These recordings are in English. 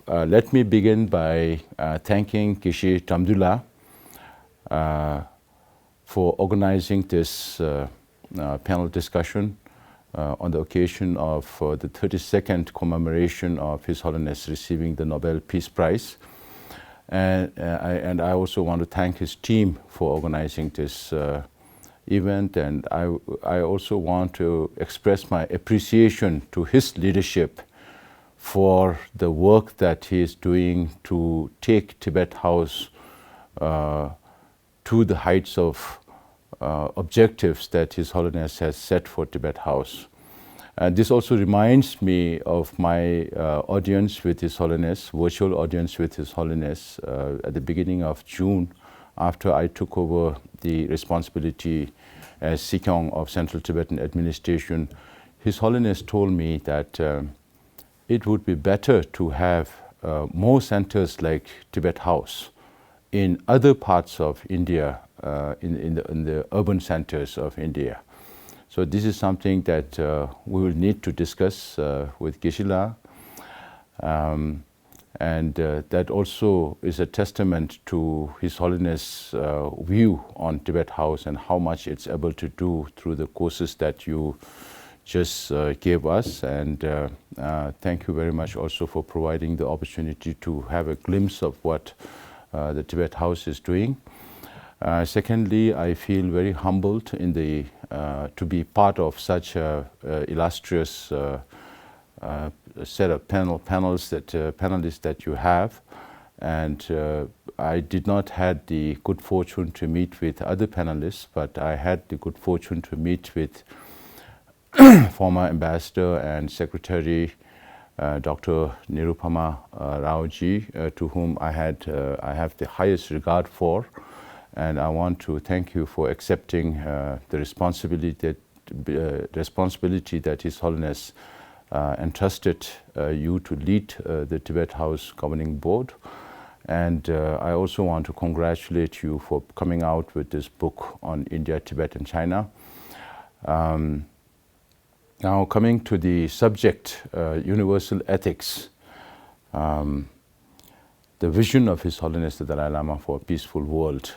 let me begin by thanking Geshe Tamdula for organizing this panel discussion on the occasion of the 32nd commemoration of His Holiness receiving the Nobel Peace Prize. And I also want to thank his team for organizing this event, and I also want to express my appreciation to his leadership for the work that he is doing to take Tibet House to the heights of objectives that His Holiness has set for Tibet House. This also reminds me of my audience with His Holiness, virtual audience with His Holiness at the beginning of June, after I took over the responsibility as Sikyong of Central Tibetan Administration. His Holiness told me that it would be better to have more centers like Tibet House in other parts of India, in the urban centers of India. So this is something that we will need to discuss with Geshe-la. And that also is a testament to His Holiness' view on Tibet House and how much it's able to do through the courses that you just gave us. And thank you very much also for providing the opportunity to have a glimpse of what the Tibet House is doing. Secondly, I feel very humbled to be part of such a illustrious set of panelists that you have, and I did not have the good fortune to meet with other panelists, but I had the good fortune to meet with former Ambassador and Secretary Dr. Nirupama Raoji, to whom I have the highest regard for. And I want to thank you for accepting the responsibility that His Holiness entrusted you to lead the Tibet House Governing Board. And I also want to congratulate you for coming out with this book on India, Tibet, and China. Now, coming to the subject, universal ethics, the vision of His Holiness the Dalai Lama for a peaceful world.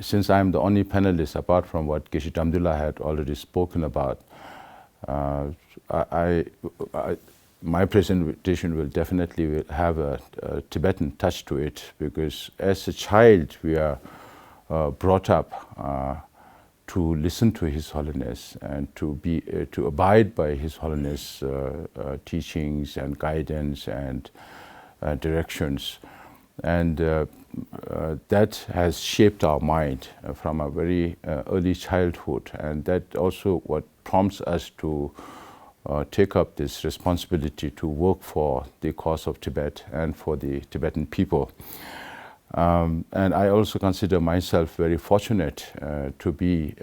Since I'm the only panelist, apart from what Geshe Tamdula had already spoken about, my presentation will definitely have a Tibetan touch to it, because as a child we are brought up to listen to His Holiness and to abide by His Holiness' teachings and guidance and directions. And that has shaped our mind from a very early childhood, and that also what prompts us to take up this responsibility to work for the cause of Tibet and for the Tibetan people. And I also consider myself very fortunate to be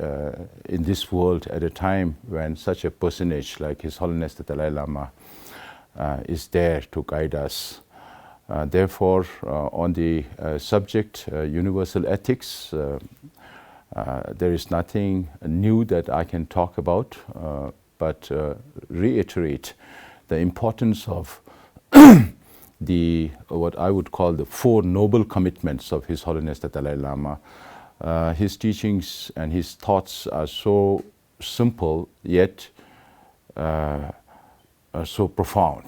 in this world at a time when such a personage like His Holiness the Dalai Lama is there to guide us. Therefore, on the subject universal ethics, there is nothing new that I can talk about, but reiterate the importance of what I would call the four noble commitments of His Holiness the Dalai Lama. His teachings and his thoughts are so simple, yet are so profound.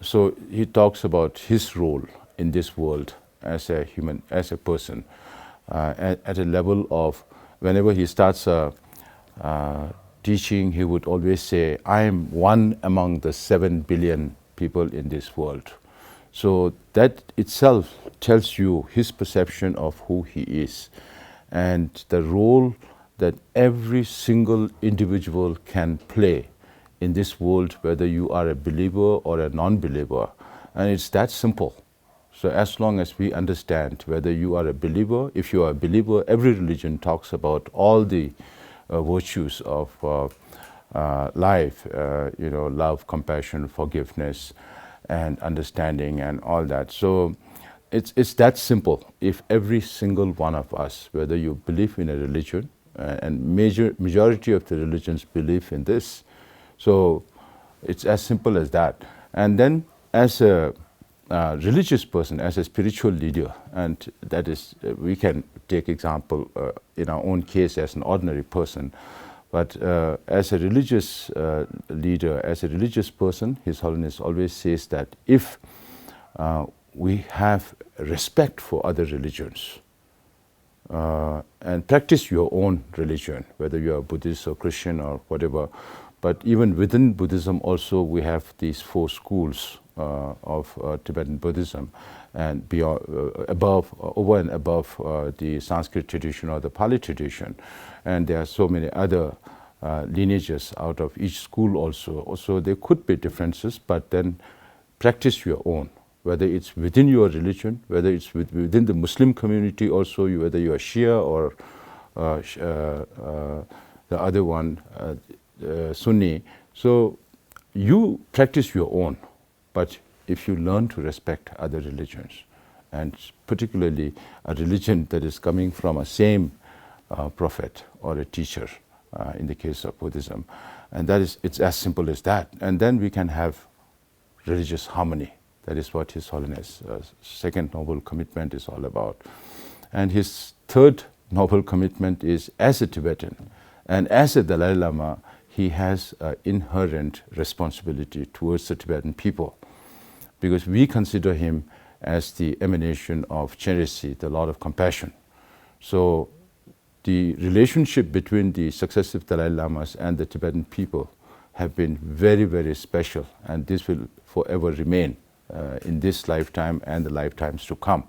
So he talks about his role in this world as a human, as a person, at a level of, whenever he starts teaching, he would always say, I am one among the 7 billion people in this world. So that itself tells you his perception of who he is and the role that every single individual can play in this world, whether you are a believer or a non-believer. And it's that simple. So as long as we understand whether you are a believer, if you are a believer, every religion talks about all the virtues of life, love, compassion, forgiveness, and understanding, and all that. So it's that simple. If every single one of us, whether you believe in a religion, and majority of the religions believe in this, so it's as simple as that. And then as a religious person, as a spiritual leader, and that is, we can take example in our own case as an ordinary person, but as a religious leader, as a religious person, His Holiness always says that if we have respect for other religions and practice your own religion, whether you are Buddhist or Christian or whatever, but even within Buddhism also we have these 4 schools of Tibetan Buddhism, and beyond, over and above the Sanskrit tradition or the Pali tradition, and there are so many other lineages out of each school also. So there could be differences, but then practice your own, whether it's within your religion, whether it's within the Muslim community also, whether you are Shia or the other one, Sunni. So you practice your own, but if you learn to respect other religions, and particularly a religion that is coming from a same prophet or a teacher, in the case of Buddhism, and that is, it's as simple as that, and then we can have religious harmony. That is what His Holiness' second noble commitment is all about. And his third noble commitment is, as a Tibetan and as a Dalai Lama, he has an inherent responsibility towards the Tibetan people, because we consider him as the emanation of Chenrezig, the Lord of Compassion. So the relationship between the successive Dalai Lamas and the Tibetan people have been very, very special, and this will forever remain in this lifetime and the lifetimes to come.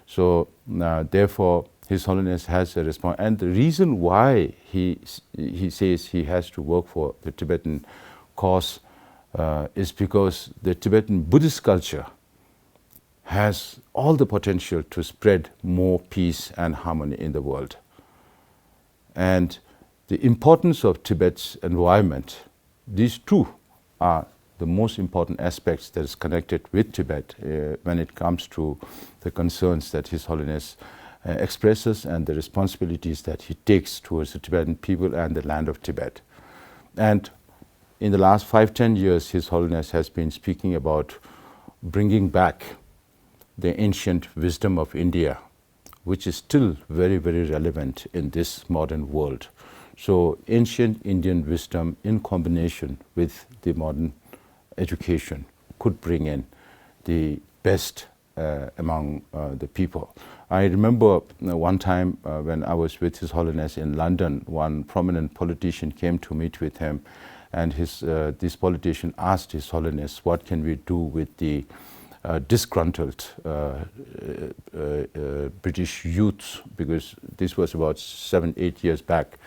So therefore, His Holiness has a response, and the reason why he says he has to work for the Tibetan cause is because the Tibetan Buddhist culture has all the potential to spread more peace and harmony in the world. And the importance of Tibet's environment, these two are the most important aspects that is connected with Tibet when it comes to the concerns that His Holiness expresses and the responsibilities that he takes towards the Tibetan people and the land of Tibet. And in the last 5-10 years, His Holiness has been speaking about bringing back the ancient wisdom of India, which is still very, very relevant in this modern world. So ancient Indian wisdom in combination with the modern education could bring in the best among the people. I remember one time when I was with His Holiness in London, one prominent politician came to meet with him, and this politician asked His Holiness, what can we do with the disgruntled British youths, because this was about 7-8 years back,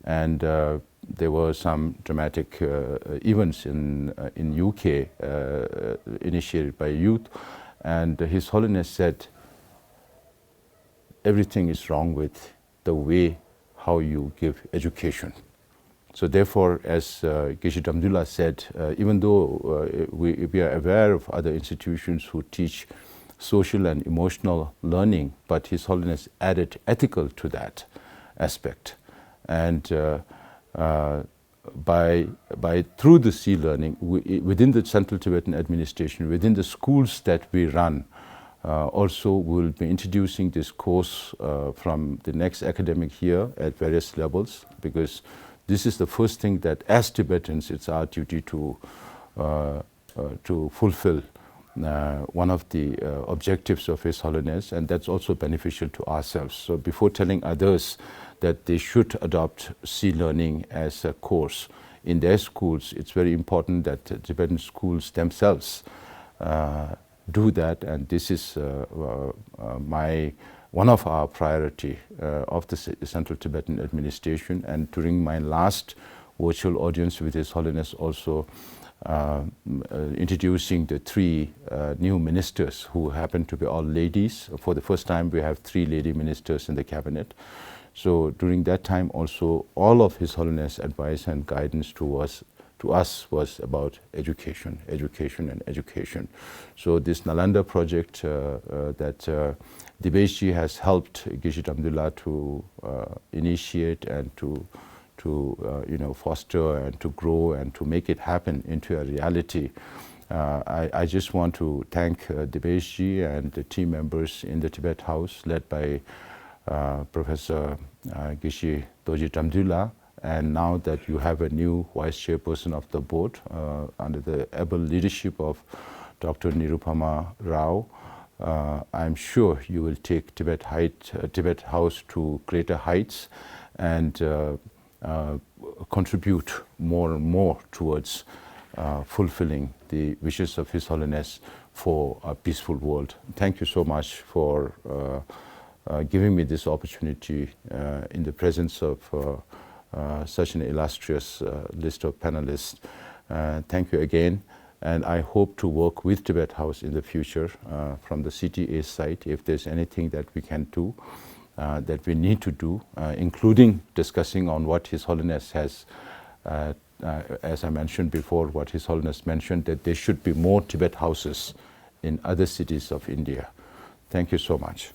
and there were some dramatic events in UK initiated by youth, and His Holiness said, everything is wrong with the way how you give education. So therefore, as Geshe Damdula said, even though we are aware of other institutions who teach social and emotional learning, but His Holiness added ethical to that aspect. And through the sea learning, within the Central Tibetan Administration, within the schools that we run, also we will be introducing this course from the next academic year at various levels, because this is the first thing that as Tibetans it's our duty to fulfill one of the objectives of His Holiness, and that's also beneficial to ourselves. So before telling others that they should adopt sea learning as a course in their schools, it's very important that Tibetan schools themselves do that, and this is one of our priority of the Central Tibetan Administration. And during my last virtual audience with His Holiness, also introducing the 3 new ministers who happen to be all ladies. For the first time, we have 3 lady ministers in the cabinet. So during that time also, all of His Holiness advice and guidance to us was about education, education and education. So this Nalanda project that Devesh has helped Geshe Damdula to initiate and to foster and to grow and to make it happen into a reality I just want to thank Debesh-ji and the team members in the Tibet House led by Professor Gishi Doji Tamdula, and now that you have a new vice chairperson of the board under the able leadership of Dr. Nirupama Rao, I'm sure you will take Tibet House to greater heights and contribute more and more towards fulfilling the wishes of His Holiness for a peaceful world. Thank you so much for giving me this opportunity in the presence of such an illustrious list of panelists. Thank you again, and I hope to work with Tibet House in the future from the CTA side if there's anything that we can do, that we need to do, including discussing on what His Holiness has, as I mentioned before, what His Holiness mentioned, that there should be more Tibet houses in other cities of India. Thank you so much.